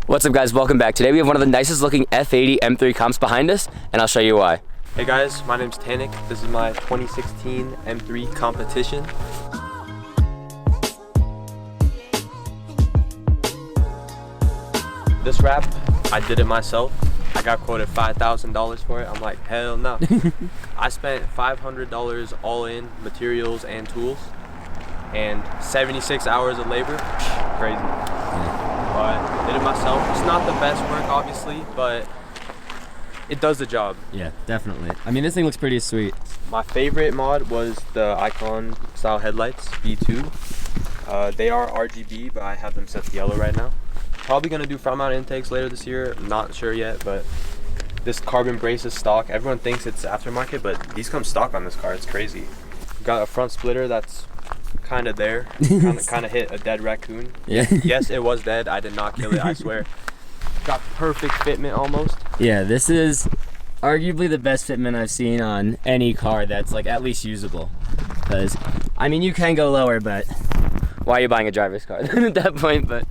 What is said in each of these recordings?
What's up, guys? Welcome back. Today we have one of the nicest looking F80 M3 comps behind us, and I'll show you why. Hey guys, my name's Tanik. This is my 2016 M3 competition. This wrap, I did it myself. I got quoted $5,000 for it. I'm like, hell no. I spent $500 all in materials and tools and 76 hours of labor. Crazy. But did it myself. It's not the best work, obviously, but it does the job. Yeah, definitely. I mean, this thing looks pretty sweet. My favorite mod was the Icon style headlights, V2. They are RGB, but I have them set to yellow right now. Probably gonna do front mount intakes later this year. Not sure yet, but this carbon brace is stock. Everyone thinks it's aftermarket, but these come stock on this car. It's crazy. Got a front splitter that's kind of there. Kind of hit a dead raccoon. Yeah. Yes, it was dead. I did not kill it, I swear. Got perfect fitment almost. Yeah, this is arguably the best fitment I've seen on any car that's like at least usable. Because, I mean, you can go lower, but why are you buying a driver's car at that point? But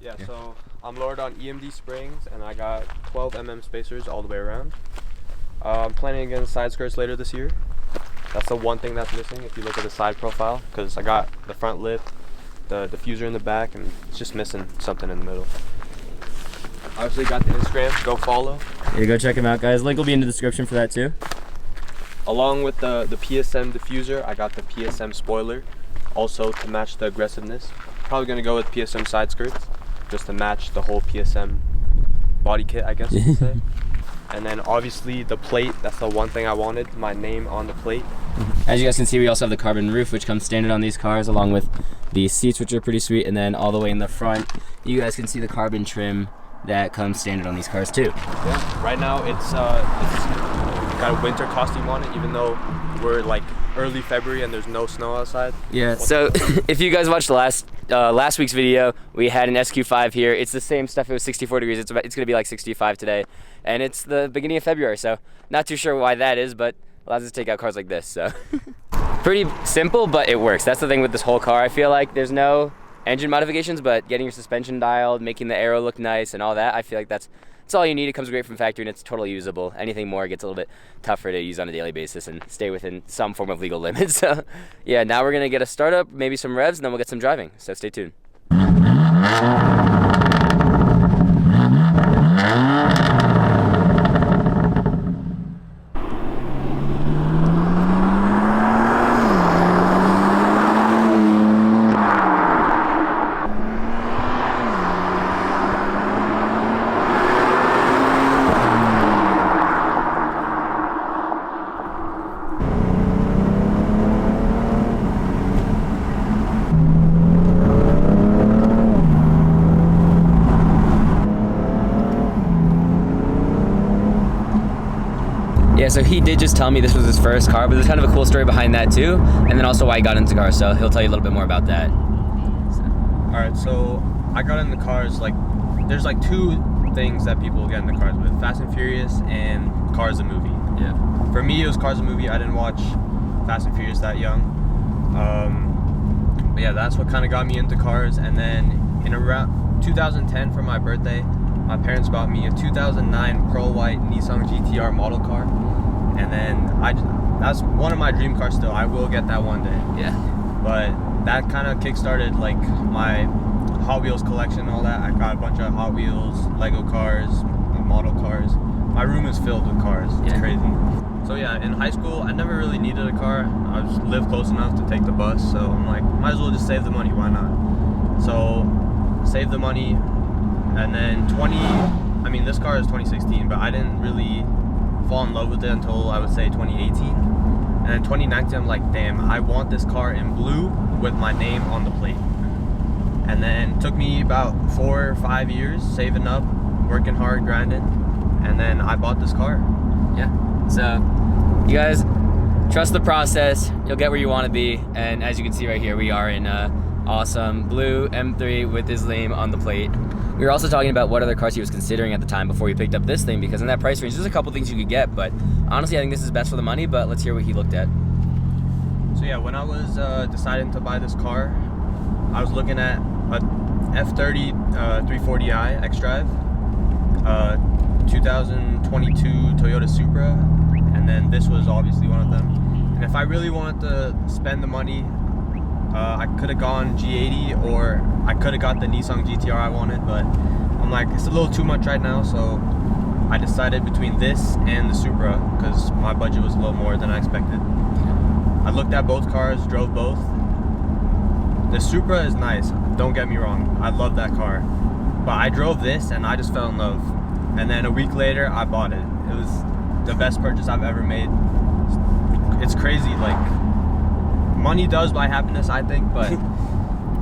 yeah, so I'm lowered on EMD springs, and I got 12 mm spacers all the way around. I'm planning against side skirts later this year. That's the one thing that's missing if you look at the side profile, because I got the front lip, the diffuser in the back, and it's just missing something in the middle. Obviously got the Instagram, go follow. yeah, go check them out, guys. Link will be in the description for that too. Along with the PSM diffuser, I got the PSM spoiler, also to match the aggressiveness. Probably gonna go with PSM side skirts, just to match the whole PSM body kit, I guess you could say. And then obviously the plate, that's the one thing I wanted, my name on the plate. As you guys can see, we also have the carbon roof, which comes standard on these cars, along with the seats, which are pretty sweet. And then all the way in the front, you guys can see the carbon trim that comes standard on these cars too. Yeah, right now it's got a winter costume on it, even though we're like early February and there's no snow outside. Yeah, so if you guys watched last week's video, we had an SQ5 here. It's the same stuff. It was 64 degrees. It's gonna be like 65 today, and it's the beginning of February, so not too sure why that is, but allows us to take out cars like this. So pretty simple, but it works. That's the thing with this whole car. I feel like there's no engine modifications, but getting your suspension dialed, making the aero look nice, and all that. I feel like that's all you need. It comes great from factory, and it's totally usable. Anything more gets a little bit tougher to use on a daily basis and stay within some form of legal limits. So yeah, now we're gonna get a startup, maybe some revs, and then we'll get some driving. So stay tuned. Yeah, so he did just tell me this was his first car, but there's kind of a cool story behind that too, and then also why he got into cars, so he'll tell you a little bit more about that. Alright, so I got into cars, like, there's like two things that people get into cars with: Fast and Furious and Cars the movie. Yeah. For me, it was Cars the movie. I didn't watch Fast and Furious that young. But yeah, that's what kind of got me into cars. And then in around 2010 for my birthday, my parents bought me a 2009 pearl white Nissan GTR model car. And then that's one of my dream cars still. I will get that one day. Yeah. But that kind of kick-started like my Hot Wheels collection and all that. I got a bunch of Hot Wheels, Lego cars, model cars. My room is filled with cars. It's crazy. So yeah, in high school, I never really needed a car. I just lived close enough to take the bus, so I'm like, might as well just save the money, why not? So, save the money, and then this car is 2016, but I didn't really fall in love with it until I would say 2018. And then 2019, I'm like, damn, I want this car in blue with my name on the plate. And then took me about 4 or 5 years saving up, working hard, grinding, and then I bought this car. Yeah. So you guys trust the process, you'll get where you want to be, and as you can see right here, we are in awesome blue M3 with his name on the plate. We were also talking about what other cars he was considering at the time before he picked up this thing, because in that price range there's a couple things you could get, but honestly I think this is best for the money. But let's hear what he looked at. So yeah, when I was deciding to buy this car, I was looking at a F30 340i xDrive, 2022 Toyota Supra, and then this was obviously one of them. And if I really wanted to spend the money, I could have gone G80, or I could have got the Nissan GTR I wanted, but I'm like, it's a little too much right now, so I decided between this and the Supra because my budget was a little more than I expected. I looked at both cars, drove both. The Supra is nice, don't get me wrong, I love that car, but I drove this and I just fell in love, and then a week later I bought it. It was the best purchase I've ever made. It's crazy, like, money does buy happiness, I think, but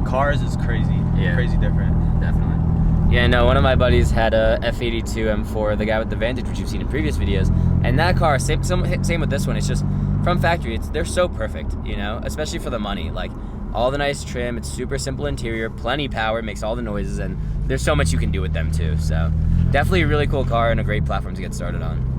cars is crazy. Yeah. Crazy different. Definitely. Yeah, no, one of my buddies had a F82 M4, the guy with the Vantage, which you've seen in previous videos, and that car, same with this one, it's just from factory, they're so perfect, you know, especially for the money. Like, all the nice trim, it's super simple interior, plenty power, makes all the noises, and there's so much you can do with them too. So definitely a really cool car and a great platform to get started on.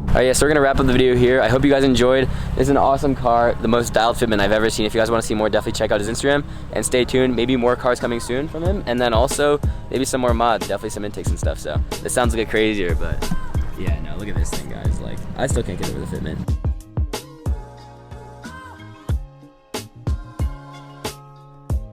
Alright, yeah, so we're gonna wrap up the video here. I hope you guys enjoyed. It's an awesome car, the most dialed fitment I've ever seen. If you guys want to see more, definitely check out his Instagram and stay tuned. Maybe more cars coming soon from him, and then also maybe some more mods, definitely some intakes and stuff. So this sounds a bit crazier, but yeah, no, look at this thing, guys. Like, I still can't get over the fitment.